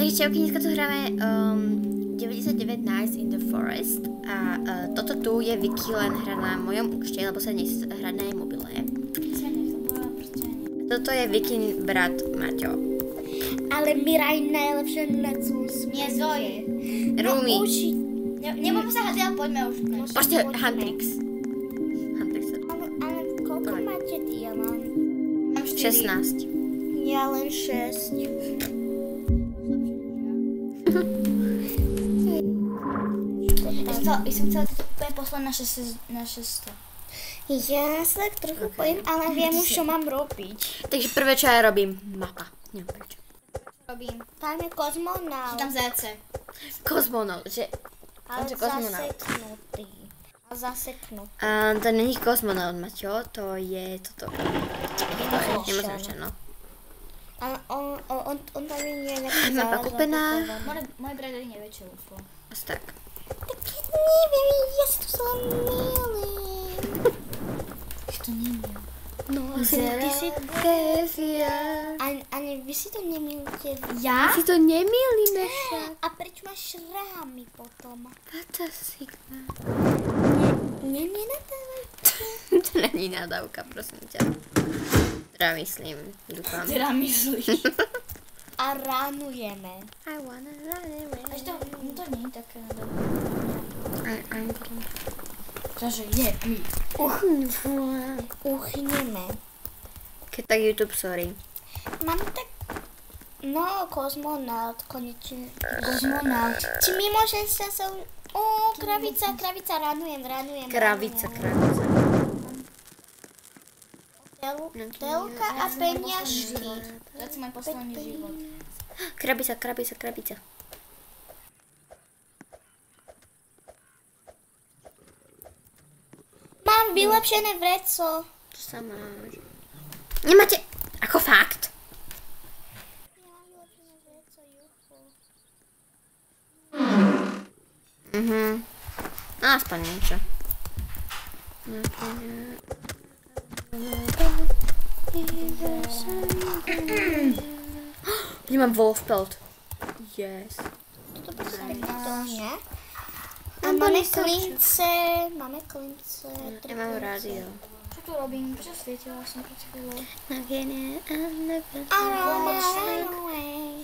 Takže čauky, dneska tu hráme 99 Nights in the Forest a toto tu je Vicky len hra na mojom účte, lebo sa dnes hrať na jej mobile. Toto je Vicky brat Maťo. Ale Miraj najlepšie na cús. Nie, Zoe. Rumi. Nebudeme sa hádať, ale poďme už. Počte, Huntrix. Ale koľko máte diamant? Mám 4. 16. Ja len 6. Ja som chcela toto úplne poslať na 600. Ja sa tak trochu bojím, ale viem už, čo mám robiť. Takže prvé, čo ja robím, mapa. Neviem prečo. Robím. Tam je kozmonaut. Tam zajace. Kozmonaut, že... Ale je kozmonaut. zaseknutý. A zaseknutý. To není kozmonaut, Maťo, to je toto. Nemocničné, no. Ale on tam je nejaký Mapa kúpená. Moje brat je najväčšie UFO. Asi tak. Neviem, ja sa tu sa milím. To nemiem. No, ty si... Ani vy si to nemýlite. Ja? Si to nemýlime však. A prečo máš šrámy potom? Táto sigma. Nenadávajte. To není nadávka, prosím ťa. Teda myslím, dúfam. Teda myslíš. A ránujeme. I wanna run away. Až to nie je také nadávka. Čože je mi. Uchneme. Keď tak YouTube, sorry. Mám tak... No, kozmonaut, konečne. Kozmonaut. Či mi môžem sa... Ó, kravica, ranujem. Kravica. Telka a peniažky. To je môj posledný život. Krabica. Mám vylepšené vreco. Čo sa máš? Nemáte... Ako fakt? Ja mám vylepšené vreco, juhu. No aspoň niečo. Nemám wolfpelt. Yes. Toto by sa to, nie? A máme klince. Nemám rádio. Čo tu robím? Prečo svietila som pred chvíľou?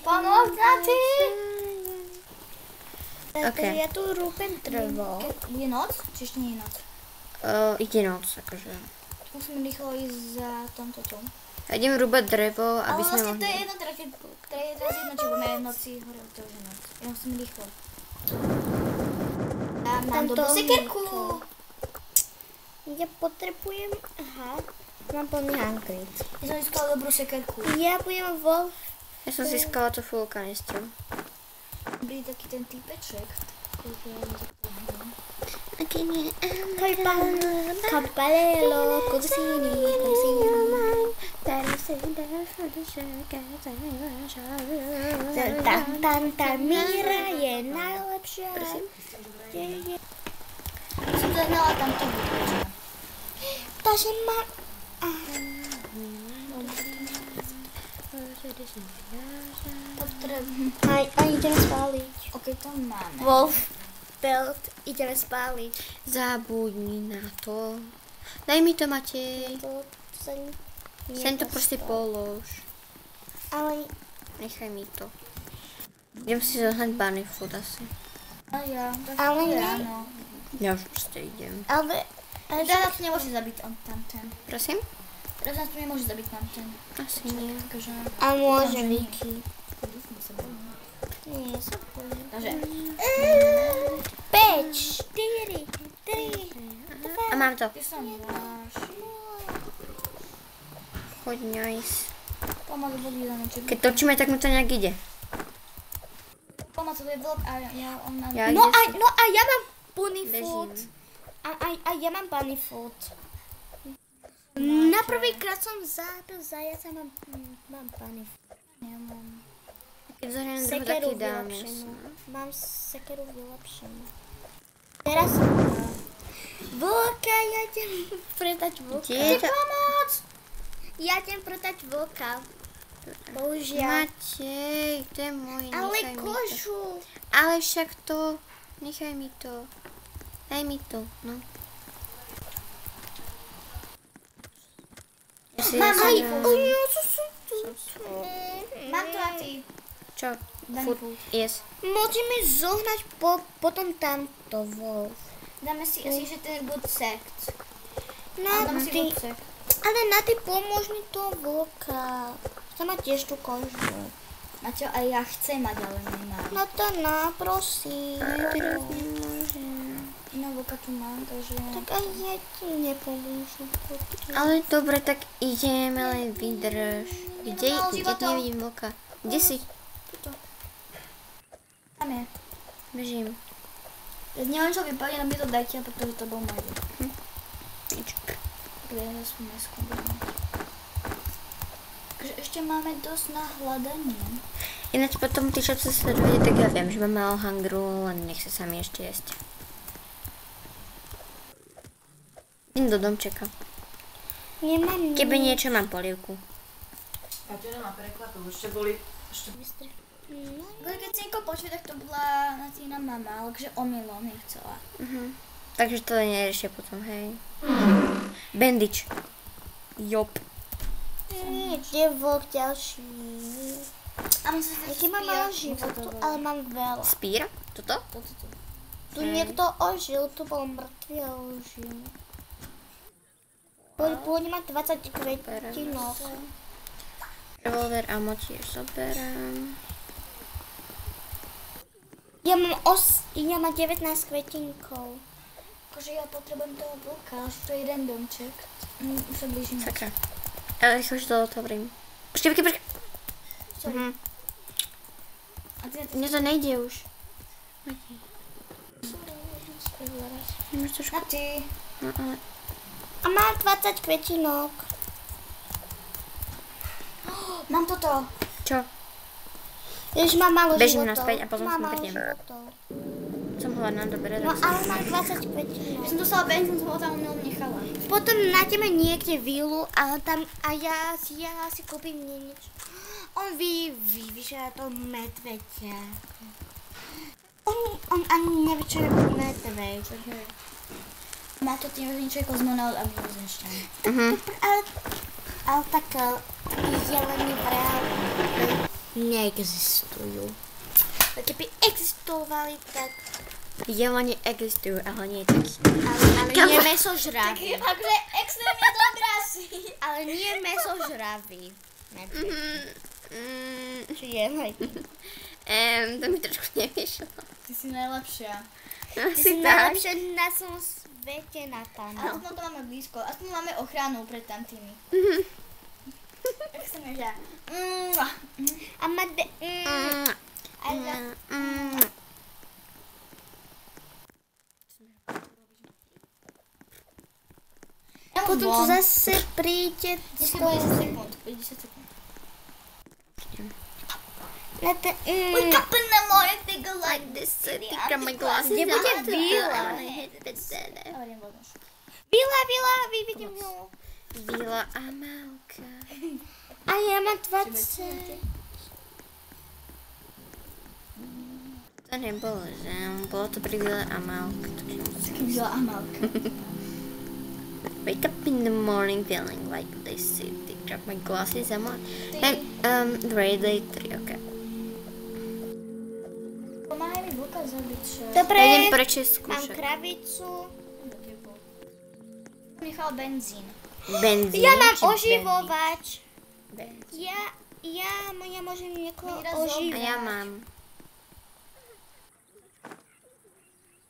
Pomoc na ty! Ok. Ja tu rúbem drevo. Je noc? Či ešte nie je noc? Ide noc, akože. Musíme rýchlo ísť za tomto tom. Ja idem rúbať drevo, Ale aby sme vlastne to je mohli... jedno, teda keď je teraz jedno, či budeme v noci hore, to už je noc. Ja musím rýchlo. Ja mám dobrú sekerku. Ja potrebujem... Aha. Mám plný hankrit. Ja som získala dobrú sekerku. Ja budem wolf. Ja som získala to full kanistru. Dobrý taký ten typeček. Campalelo, cosini. Tá Míra je najlepšia. Som zahnala tamto vypeča. Takže má... A ideme spáliť. Ok, to máme. Wolf belt, ideme spáliť. Zabudni na to. Daj mi to, Matej. To sa Sem to proste polož. Ale Nechaj mi to. Idem si zohnať bunny food asi. A ja. Ale nie. Ráno. Ja už proste idem. Ale Teraz nás tu nemôže zabiť tamten. Prosím? Teraz nás tu nemôže zabiť tamten. Asi nie. Takže... a môže Vicky. Dúfam sa bojím. Nie, ja sa bojím. Takže... 5, 4, 3. A mám to. Ty sa máš. Choď, nice. Pomaly vody len čo. Keď točíme, tak mu to nejak ide. Pomaly to je vlk a on nám... Ja No ide a ja mám bunny Bežím. food. A ja mám bunny food. Na prvýkrát som zabil zajaca, mám bunny food. Nemám. Keď zohniem druhú, Sekeru taký dáme. vylepšenú. Mám sekeru vylepšenú. Teraz... Vlka, ja idem predať vlka. Kde je to? Pomoc! Ja idem predať vlka. Bohužiaľ. Matej, to je môj, Ale nechaj mi to. kožu. Ale však to, nechaj mi to. Daj mi to, no. Mama, Mám to a ty. Čo? Daj Furt, púd. yes. môžeme zohnať potom tamto Wolf. Dáme si asi, že ten good sect. Na Dáme si ty, good sect. ale na ty pomôž mi toho vlka. Chcem mať tiež tú kožu. Maťo, aj ja chcem mať, ale nemám. No to prosím. Teraz nemôžem. No, vlka tu mám, takže... Tak aj ja ti nepomôžem. Ale dobre, tak ideme, len vydrž. Kde Málo životov. nevidím vlka? Kde si? Tuto. Tam je. Bežím. Ja neviem, čo vypadne, ale mi to dajte, pretože to bol môj. Nič. Kde je zase mesku. Takže ešte máme dosť na hľadanie. Ináč potom tí, čo sa sledujete, tak ja viem, že mám malo hangru, len nechce sa mi ešte jesť. Idem do domčeka. Nemám Keby niečo, mám polievku. A to nemá prekvapil, ešte boli... Keď si niekoho počuje, tak to bola Natína mama, ale že omylom nechcela. Takže to neriešia potom, hej. Bandič. Jop. je vlk ďalší. A my sa Jaký mám malo životu, ale mám veľa. Spír? Toto? Tu niekto ožil, tu bol mŕtvý a ožil. Pôvodne má 20 kvetinok. Revolver ammo tiež zoberám. Ja mám 19 kvetinkov. Akože ja potrebujem toho vlka, až to je jeden domček. Už sa blížime. Sakra. Ale rýchlo, že to otvorím. Počkej. Sorry. A ty na to... Mne to nejde už. Nemôžeš trošku... A ty... No ale... A mám 20 kvetinok. Mám toto. Čo? Jež mám málo Bežím životov. naspäť a potom mám sa málo napadnem. životov. Som hladná, dobre. No tak ale som- mám 20 kvetinok. Ja som dostala benzín, som ho tam umilom nechala. Potom nájdeme niekde vilu a tam a ja si kúpim niečo. On vyžera to medveďa. On ani nevie, čo je medveď. Má to tým, že niečo je kozmonaut a mimozemšťan. Ale tak jelení v reáli neexistujú. Keby existovali, tak... Jelene existujú, ale nie je taký. Ale nie mesožravý. Akože extrémne dobrá si. Ale nie mesožravý. Či je hajky. To mi trošku nevyšlo. Ty si najlepšia. Ty Asi si tak. najlepšia na celom svete, Natana. Aspoň to máme blízko. Aspoň máme ochranu pred tamtými. Tak som že... A má potom tu zase príde Ešte bude 10 sekúnd. 50 sekúnd. Wake up in the morning, think like this city. my glasses. Nebude víla. Ale nebudeš. Víla, vyvidím ju. Víla a Malka. A ja mám 20. To nebolo, že? Bolo to pri Víle a Malka. Takže musím... Byla Amalka. Wake up in the morning feeling like this city. Drop my glasses. I'm on. And, Day 3, okay. Pomáhaj mi vlka zabiť, čo? Dobre, Ja idem prečo mám skúšať. kravicu. Nechal benzín. Benzín? Ja mám či oživovač. benzín? Ja môžem niekoho Vyraz oživovať. A ja mám.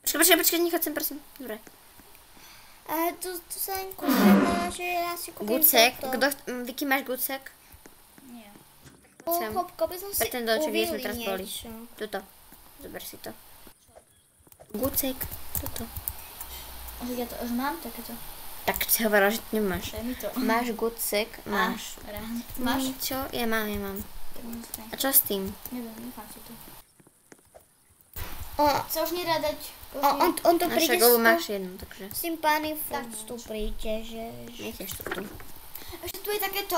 Počkaj, nechoď sem, prosím. Dobre. A tu sa len kúpim, že ja si kúpim Gucek. toto. Vicky, máš gucek? Nie. Chcem. Kúpil som si Pre ten dolček, kde sme uvili teraz boli. niečo. Tuto. Zober si to. Gucek. Toto. Ja to už mám takéto. Tak si hovorila, že nemáš. Daj mi to. Máš gucek? Máš. Máš? Čo? Ja mám. Tak mi to daj. A čo s tým? Neviem, nechám si to. O, Sa už nedá dať. on to Naša príde golu s máš jednu, takže s tým pány furt tu príde, že... nechceš to tu. Ešte tu je takéto.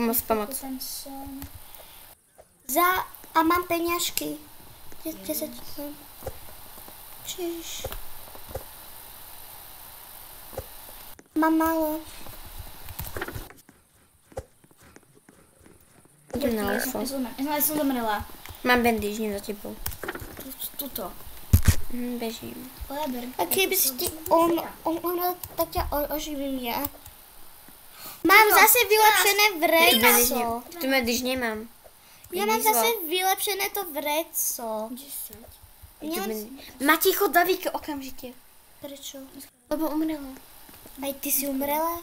Pomoc. Ten som. A mám peňažky. 10. Čiž. Mám málo. Idem na leslo. Ja som zomrela. Mám bandíž, nie za tebou. Tuto. Bežím. Leber. A keby si ti tak ťa oživím ja. Mám zase vylepšené vreco. Tu bandíž nemám. Ja mám zase vylepšené to vreco. 10. Mati, chod za Víky okamžite. Prečo? Lebo umrela. Aj ty si umrela?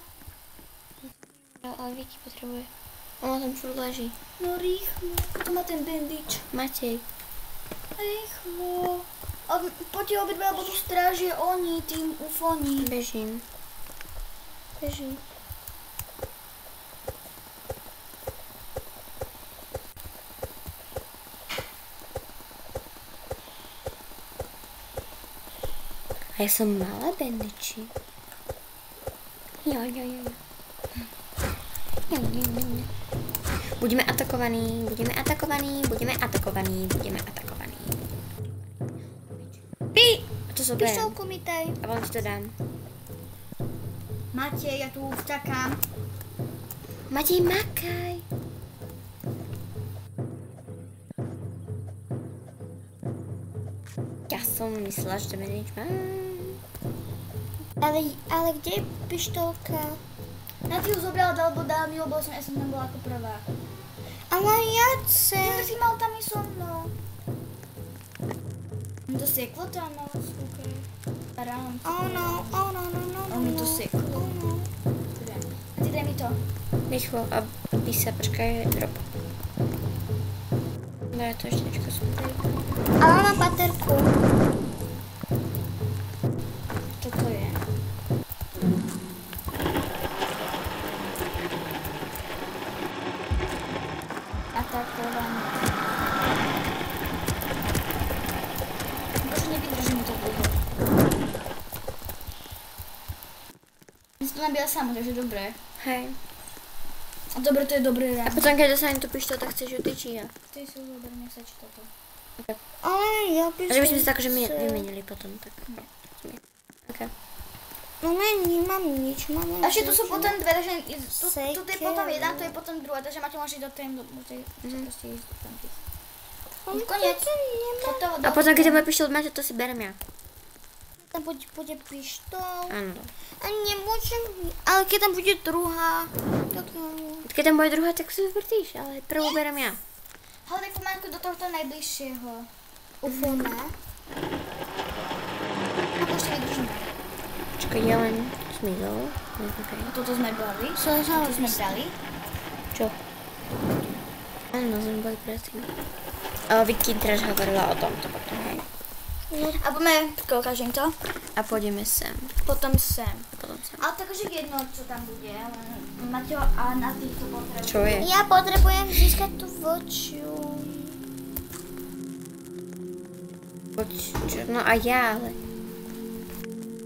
Ale Víky potrebuje. Ona tam furt leží. No rýchlo. To má ten bandič. Matej. Rýchlo. A poďte obidva, lebo tu strážia oni, tým ufoni. Bežím. Beží. A ja som mala bandiči. Jo. Budeme atakovaní. Ty! To zoberiem. Pištolku mi daj. A potom ti to dám. Matej, ja tu vťakám. Matej, makaj. Ja som myslela, že to bandič mám. Ale kde je pištolka? Na ty ju zobrala, alebo dala mi, lebo ja som tam bola ako prvá. Ale ja Ja chcem. si mal tam i so mnou. Mi to seklo tam na vás, okej. Rám. Oh no. On mi to seklo. Oh no. A ty daj mi to. Rýchlo, aby sa, počkaj, drop. No ja to ešte nečko som tady. Ale mám baterku. Čo to je? Atakovaný. Bože, nevydrží mi to dlho. My si to nabíja samo, takže dobré. Hej. A dobre, to je dobré A ráno. potom, keď dostanem tú pištol, tak chceš ju ty či ja? Ty si už zober, nech sa číta to. Ale ja by A že by sme som sa akože chcel. vymenili potom, tak. Ok. No nemám nič, mám len A ešte tu sú potom dve, takže tu je potom Sekeru. jedna, tu je potom druhá, takže máte môžete do tej, proste ísť do tam tých. Už Koniec. nemám. Hotovo, A potom, keď môj pištol máte, to si berem ja. Tam bude pištol. Áno. A nemôžem, ale keď tam bude druhá, tak Keď tam bude druhá, tak si vybertíš, ale prvú berem ja. hľadaj pomáňku do tohto najbližšieho. ufona. A to ešte vydržíme. Počkaj, ja len smízol. Okay. Toto sme brali. Som Toto sme brali. Čo? Áno, sme boli predtým. Ale Vicky teraz hovorila o tomto potom, hej. A poďme, ukážem to. A pôjdeme sem. Potom sem. Potom sem. Ale takže jedno, čo tam bude. Maťo, a na týchto potrebujeme. Čo je? Ja potrebujem získať tú vočiu. Poď, čo? No a ja, ale...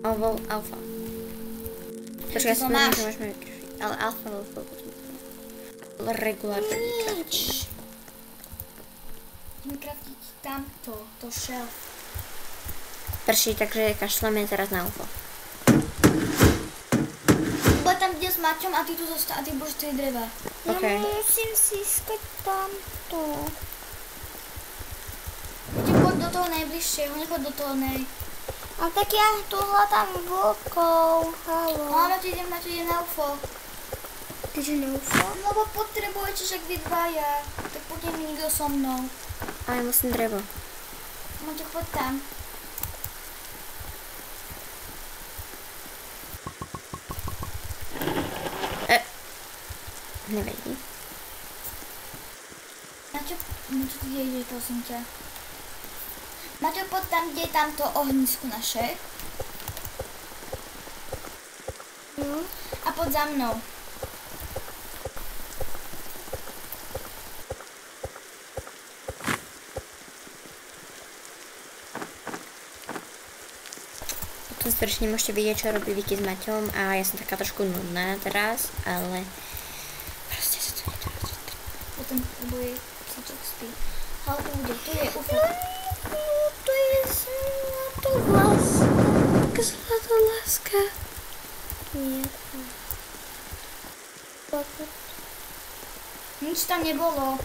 Alebo alfa. Počkaj, To si máš. že môžeme vykryšiť. Ale alfa alebo potom. Ale regulárne vykraftiť. Nič. Ideme kraftiť tamto, to shelf. Prší, takže kašleme teraz na alfa. Bude tam kde s Maťom a ty tu zostať a ty budeš tri dreva. OK. Ja musím získať tamto. Ty poď do toho najbližšieho, nepoď do toho A tak ja tu hľadám vlkov. Halo. Áno, ty idem na UFO. Tyže neufo. No bo potrebujete však vy dvaja. Tak poďte mi nikto so mnou. Ale musím drevo. Maťo, poď tam. Nevadí. Maťo, kde ide, prosím ťa? Maťo, poď tam, kde je tamto ohnisko naše. No. A poď za mnou. Potom strašne môžete vidieť, čo robí Vicky s Maťom a ja som taká trošku nudná teraz, ale proste sa to nedá. lebo jej psíček spí. Ale uvidí, tu je UFO. To je zlatolaska. Zlatolaska. Nie. Nič tam nebolo.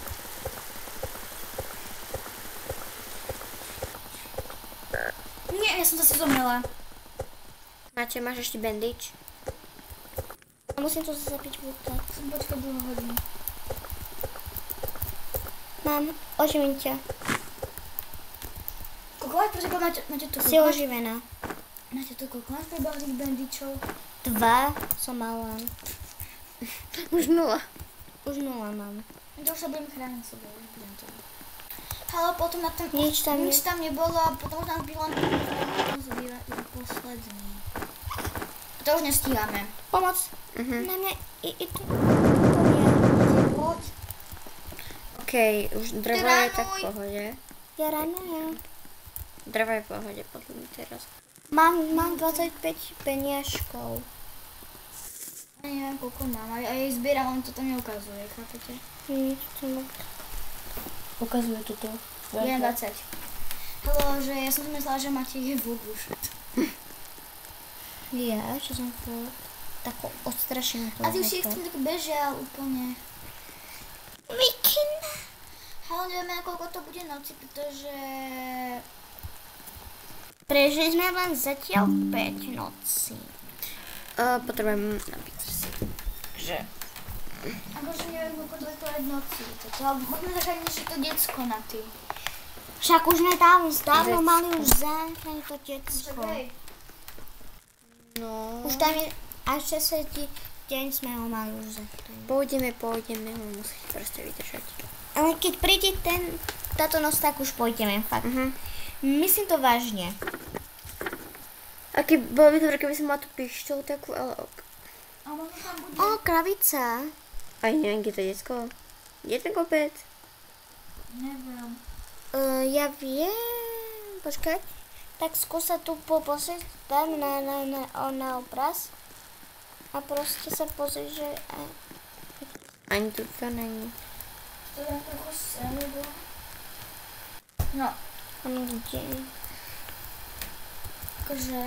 Nie, ja som zase zomrela. Máte, máš ešte bandage? A musím to zase zapiť vodka. Som počkať 2 hodiny. Mám, oživím ťa. Koľko máš, prosím, máte tu Si oživená. Máte tu koľko máš prebahných bandičov? 2 som mala. Už 0. Už 0 mám. To už sa budem chrániť sebe, už budem to. Ale potom na ten... Nič tam nebolo a potom už nám zbyla iba posledný. To už nestíhame. Pomoc. Mhm. Na mňa i tu. Poď. OK, už drevo je tak v pohode. Ja ranujem. Drevo je v pohode, podľa mňa teraz. Mám 25 peniažkov. Ja neviem, koľko mám. A ja jej zbieram, on to tam neukazuje, chápete? Nič, to má. Ukazuje to tu. 1,20. Halo, že ja som si myslela, že máte ich vôd už. Ja, čo som povedala. Tako odstrašená to. A ty už si ich tak bežial úplne. Mikina. Halo, nevieme, koľko to bude noci, pretože... Prežili sme len zatiaľ 5 nocí. Potrebujem napiť si. Že... Akože neviem, koľko to je v noci. Ale možno zachrániť si to decko na ty. Však už sme dávno mali už zachrániť to detsko. No... Už tam je, až 60 deň sme ho mali už zachrániť. Pôjdeme, ho musíte proste vydržať. Ale keď príde táto noc, tak už pôjdeme, fakt. Myslím to vážne. A bolo by dobré, keby som mala tú pištoľ takú, ale ok. A možno tam bude... O, kravica. Aj neviem, kde to je decko. Je ten kopec? Neviem. Ja viem. Počkaj. Tak skús sa tu pozrieť tam na obraz. A proste sa pozrieť, že... Ani tu to není. To je trochu selivo. No. Ono kde? Akože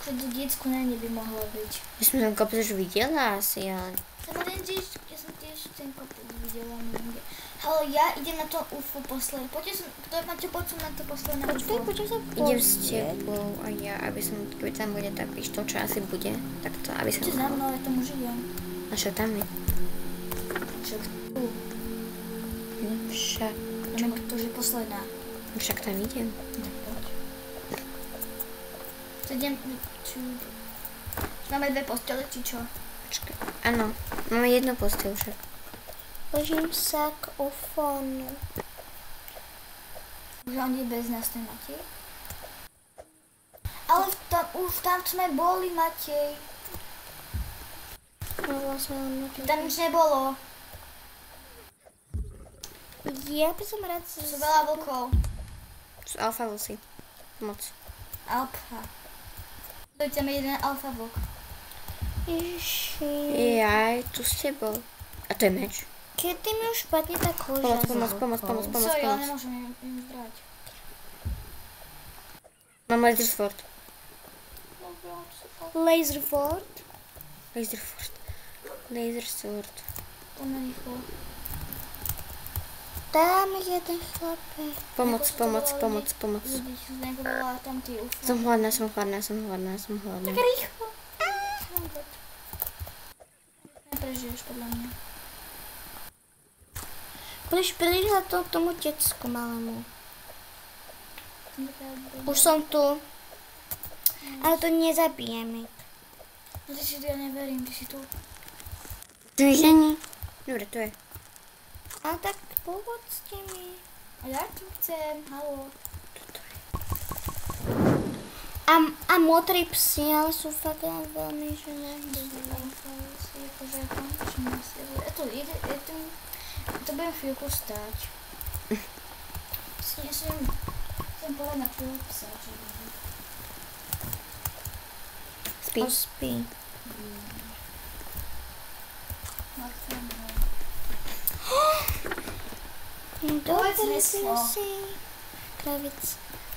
to diecko na nebi mohlo byť. Ja som ten kopec už videla asi, ale... Ja som tiež ten kopec videla niekde. Halo, ja idem na to UFO posledné. Poďte, máte poď na to posledné UFO. Počkaj sa Idem s tebou a ja, aby som, keby tam bude tá pištoľ, čo asi bude, tak to, aby som... Poďte za mnou, ja tam už idem. A čo tam je? Však tu. Však... Neviem, to už je posledná. Však tam idem. To idem... Máme 2 postele, či čo? Počkaj. Áno, máme jednu posteľ však. Božím sa k ufonu. Už on je bez nás, ten Matej. Ale už tam sme boli, Matej. No vlastne Tam nič nebolo. ja by som rád... Sú veľa vlkov. Sú alfa vlci. Moc. Alfa. Dojďme jeden alfa vlk. Ježi. Jaj, tu s tebou. A to je meč. Kedy mi už padne tá koža? Pomoc. Sorry, ale nemôžem im zbrať. Mám laser sword. Laser Ford? Laser sword. Poďme rýchlo. Tam jeden chlapec. Pomoc. Nejako bola tam tí UFO. Som hladná. Tak rýchlo. Neprežiješ podľa mňa. Budeš prihrať tomu decku malému. Už som tu. Ale to nezabijeme. No ty si tu, ja neverím, ty si tu. Tu už není. Dobre, to je. Ale tak pomôcte mi. A ja tu chcem, halo. A modrý psi, ale sú fakt veľmi, že To budem chvíľku stáť. Chcem povedať na chvíľu psa, čo bude. Spí. Spí. Dobre, neslo. Kravic.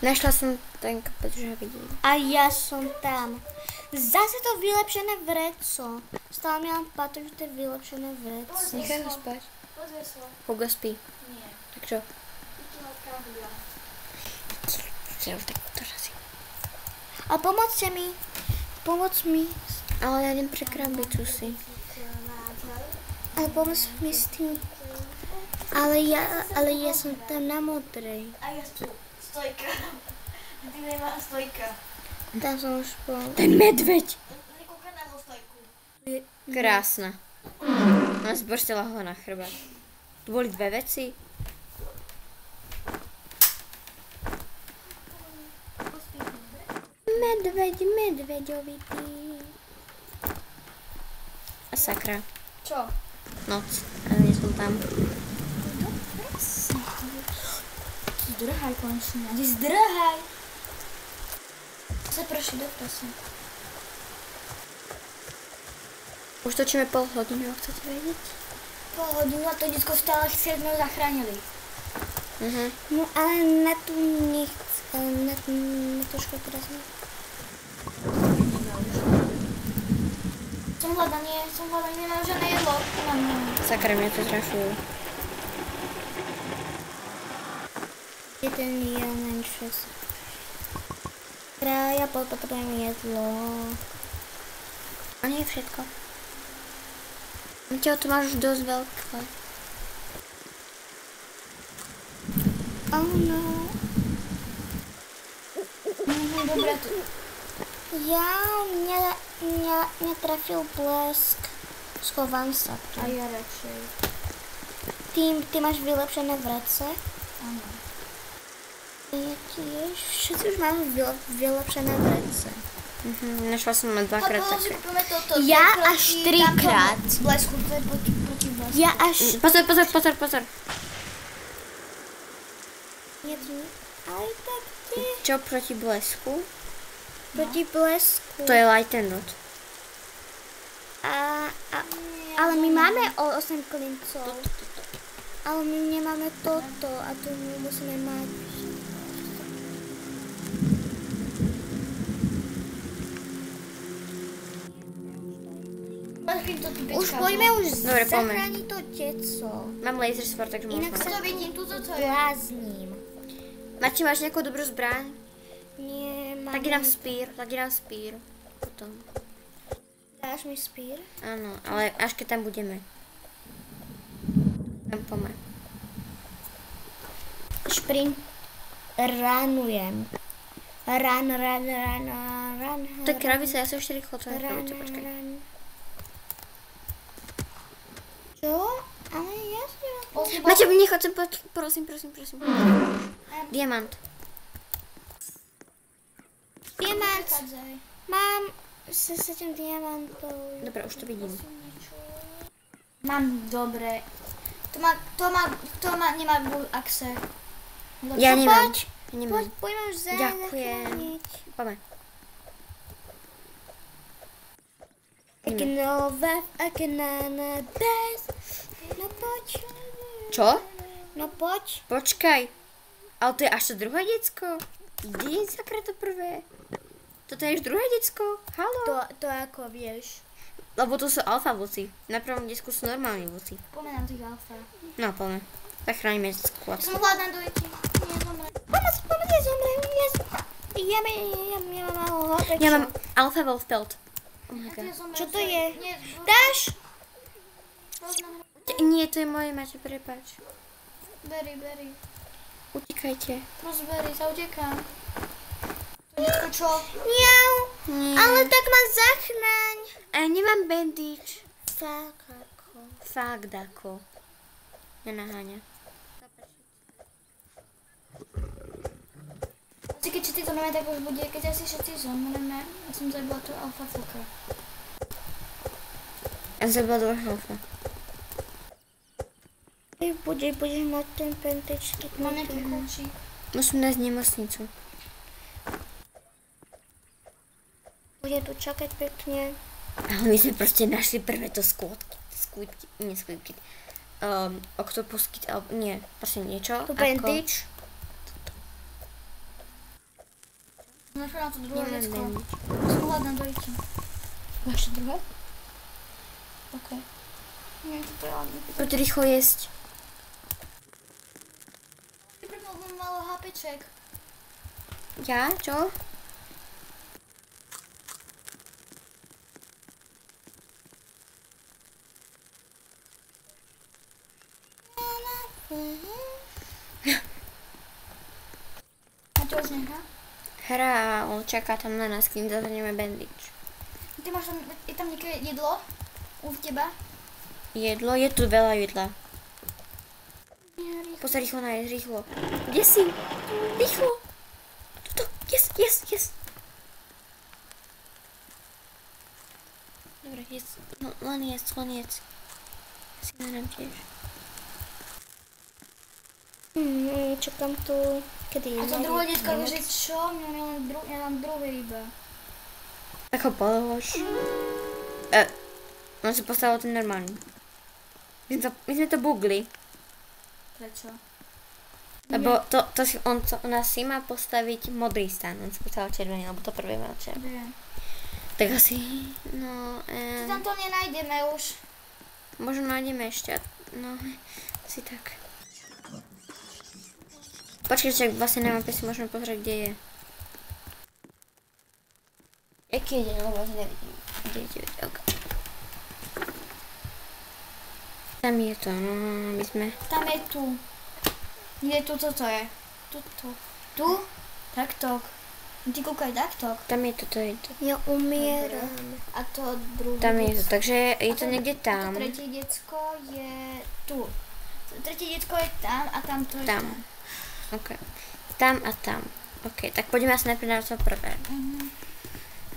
Našla som ten kopec, že ho vidím. A ja som tam. Zase to vylepšené vreco. Stále mi len patrí, že to je vylepšené vreco. Nechaj ho spať. Pozri sa. Hugo spí. Nie. Tak čo? Tu má pravda. Čo, tak to asi. A pomôcte mi. Pomoc mi. Ale ja idem pre krabicu si. Ale pomoc mi s tým. Ale ja som tam na modrej. A ja tu. Stojka. Ty nemá stojka. Tam som už bol. Ten medveď! Nekúka na ho stojku. Krásna. Ona zborstila ho na chrbát. Tu boli dve veci. Medveďovitý. A sakra. Čo? Noc. Ale nie som tam. Zdrhaj konečne. Zdrhaj. Zaproši do prasa. Už točíme pol hodinu, ak chcete vedieť. Pol hodinu a to detsko stále chce, sme ho zachránili. No ale na tu nechce. Na trošku teraz ne. Som hľada, nemám žiadne jedlo. Nemám. Sakra, mňa to trafilo. Je ten jeden čas. Ja potrebujem jedlo. A nie je všetko. Mateo, tu máš už dosť veľké. Oh no. Dobre, tu. Mňa trafil blesk. Schovám sa tu. A ja radšej. Ty máš vylepšené vrece? Áno. Ja tiež. Všetci už máme vylepšené vrece. Našla som ma dvakrát také. Ja až 3-krát. Blesku, to je proti blesku. Ja až... Pozor. Ale tak ty... Čo proti blesku? Proti blesku. To je light and dot. Ale my máme 8 klincov. Ale my nemáme toto a tu musíme mať. Už poďme Dobre, poďme. zachrániť to teco. Mám laser sword, takže Inak môžeme. sa To vidím, tuto to je. blázním. Mati, máš nejakú dobrú zbraň? Nemám. Tak dám spír. Potom. Dáš mi spír? Áno, ale až keď tam budeme. Tam poďme. Šprint. Ranujem. Ran. To je krabica, ja som ešte rýchlo to krabice, počkaj. Čo? Ale ja som... Mati, nechoď sem, prosím. Diamant. Diamant. Mám 7 diamantov. Dobre, už to vidím. Mám dobre. Kto nemá axe? Ja nemám. Poď, Ja nemám. poďme už Ďakujem. zachrániť. Poďme. Aké na bez. No poď. Čo? No poď. Počkaj. Ale to je až to druhé decko? Kde je sakra to prvé? Toto je už druhé decko? Haló? To ako vieš. Lebo to sú alfa vlci. Na prvom decku sú normálni vlci. Poďme na tých alfa. No, poďme. Zachránime skôr. Som hladná do jeti. Nie, zomre. Pomoc, ja zomrem. Ja mám malo hlopečo. Ja mám alfa wolf pelt. Oh my god. Čo to je? Dáš? Nie, to je moje, máte, prepáč. Beri. Utíkajte. Rozberi sa, utekám. To detko čo? Miau. Nie. Ale tak ma zachráň. A ja nemám bandage. Fakt ako. Fakt ako. Nenaháňa. Keď všetci zomreme, tak už bude, keď asi všetci zomreme. Ja som zabila tu alfa fuka. Ja zabila druhá alfa. Budeš mať ten pentečky. Mám nejaký kľúčik. Musím nájsť nemocnicu. Bude tu čakať pekne. Ale my sme proste našli prvé to skútky. oktopusky, alebo nie, proste niečo. Tu bandage. Našla na to druhé Nemám decko. bandage. Som hladná, dojte. Máš druhé? OK. Nie, toto je ladný. Poď rýchlo jesť. Vyprpnul malo HPček. Ja? Čo? A čo už nehra? Hra a on čaká tam na nás, kým zahrnieme bandage. Ty máš tam, je tam nejaké jedlo? U teba? Jedlo? Je tu veľa jedla. Poď sa rýchlo najesť, rýchlo. Kde si? Rýchlo. Tuto, yes. Dobre, jesť. No, len jesť. Ja si nahrám tiež. Čakám tu, kedy A to druhé detko, že čo? Ja mám druhé iba. Tak ho polož. On si postavil ten normálny. My sme to bugli. Prečo? Lebo on nás si má postaviť modrý stan. On si postavil červený, lebo to prvé mal červený. Viem. Tak asi, no... Ty tam to nenájdeme už. Možno nájdeme ešte, no, asi tak. Počkej, vlastne na mape si môžeme pozrieť, kde je. Jaký je deň, lebo vlastne nevidím. Kde je 9, ok. Tam je to, no, my sme... Tam je tu. Nie, toto je. Tuto. Tu? Takto. Ty kúkaj takto. Tam je toto, je to. Ja umieram. A to druhé. Tam je to, takže je to A niekde tam. To tretie decko je tu. Tretie decko je tam a tam to je Tam. Ok. Tam a tam. Ok, tak poďme asi najprv na to prvé.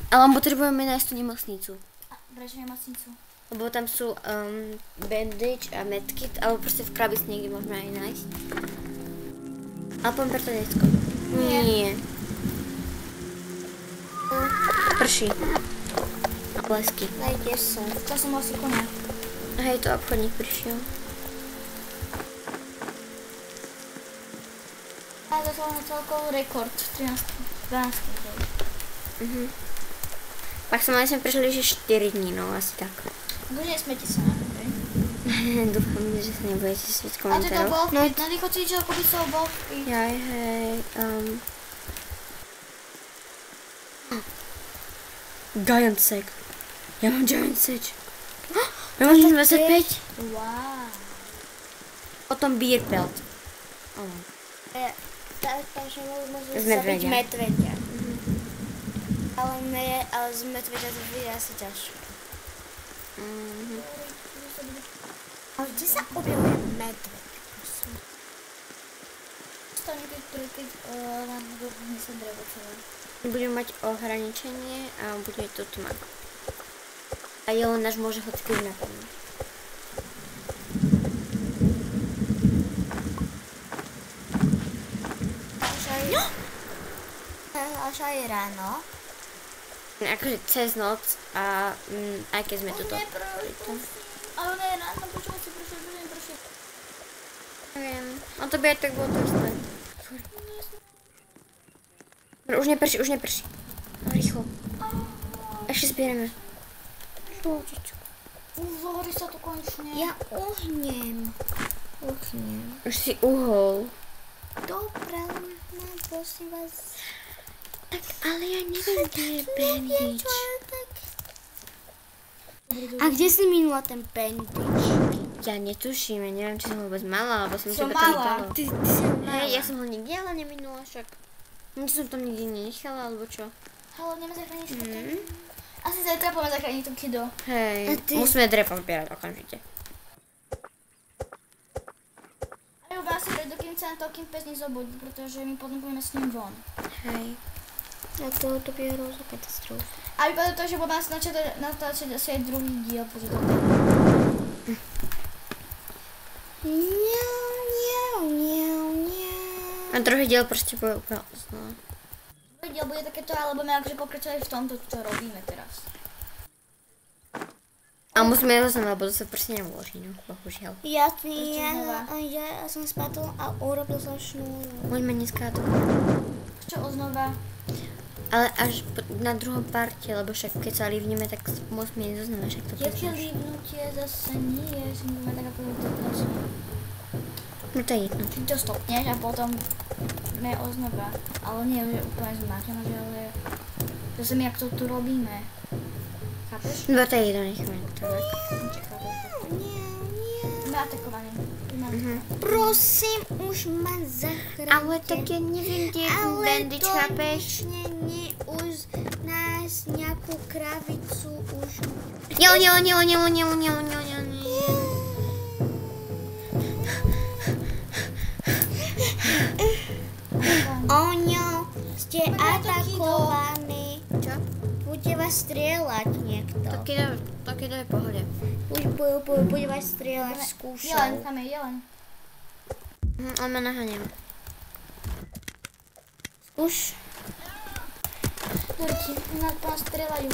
Ale potrebujeme nájsť tú nemocnicu. A prečo nemocnicu? Lebo tam sú bandage a medkit, alebo proste v krabici niekde môžeme aj nájsť. Ale poďme pre to decko. Nie. Prší. A blesky. Najdeš sa. To som asi konia. Hej, to obchodník prišiel. A to som celkový rekord. 13. 12. Pak sme prišli, že 4 dní, no asi tak. Akože nesmete sa na mňa, hej? Dúfam, že sa nebudete sviť A ty to komentárov. bol fit, na rýchlo cvičil, ako by som bol fit. Jaj, hej. Giant Sack. Ja mám Giant Sack. Ja mám 25. Wow. Potom Beer Pelt. Takže môžeme Z zabiť medveďa. medveďa. Ale z medveďa to bude asi ťažké. Ale kde sa objavuje medveď? Stane, keď nám donesem drevo celé. Budeme mať ohraničenie a bude to tma. A Jelon náš môže hocikrát napadnúť. Až aj ráno. Akože cez noc a aj keď sme tuto. Ale ne, ráno, počúvaj si, prší. Neviem, on to by aj tak bolo to isté. Už neprší. No, rýchlo. Ešte zbierame. Žlúčičku. Zohorí sa to konečne. Ja uhnem. Už si uhol. Dobre, mám prosím vás. Tak, ale ja neviem, kde je bandage. A kde si minula ten bandage? Ja netuším, ja neviem, či som ho vôbec mala, alebo som Som to tak mala. dala. Ty si mala. Hej, ja som ho nikde ale neminula, však. Či som tam nikde nenechala, alebo čo? Halo, ideme zachrániť škotu. Asi zajtra poďme zachrániť to kido. Hej, A ty? musíme drevo zbierať okamžite. A ja vás si dokým sa na to, kým pes nezobudí, pretože my potom pôjdeme s ním von. Hej. A to by je rozho katastrofa. A vypadá to, že budeme nás natáčať asi aj druhý diel, pretože to A druhý diel proste bude úplne znova. druhý diel bude takéto, ale budeme akože pokračovať v tomto, čo robíme teraz. A musíme ho znova, lebo to sa prostě nevloží, no, bohužiaľ. Ja som spadol a urobil som šnúru. Môžeme dneska to. Čo oznova? Ale až na druhom parte, lebo však keď sa livneme, tak musíme ísť zozname, však to Jaké poznáš. líbnutie zase nie, som ma tak ako to pracuje. No to je jedno. Ty to stopneš a potom me oznova. Ale nie, že úplne zmátená, že ale zase my, jak to tu robíme. Chápeš? No to je jedno, necháme to tak. Nie. Sme atakovaní. Prosím, už ma zachránite. Ale tak ja neviem, kde je ten bandage, chápeš? nie, už nájsť nejakú kravicu, už... Jo. Oňo, ste atakovaní. Čo? Bude vás strieľať niekto. Taky to je v pohode. Bude vás strieľať s Jelen, kúšou. tam je jelen. On ma naháňam. Skúš. Dorti, nás strieľajú.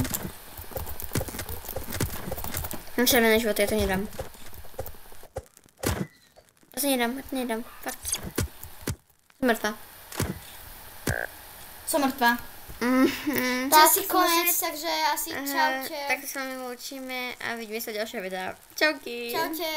Mám červené životy, ja to nedám. Ja to nedám, fakt. Som mŕtva. Som mŕtva. To asi konec, takže asi čaute. Tak sa s vami učíme a vidíme sa v ďalšie videa. Čauky. Čaute.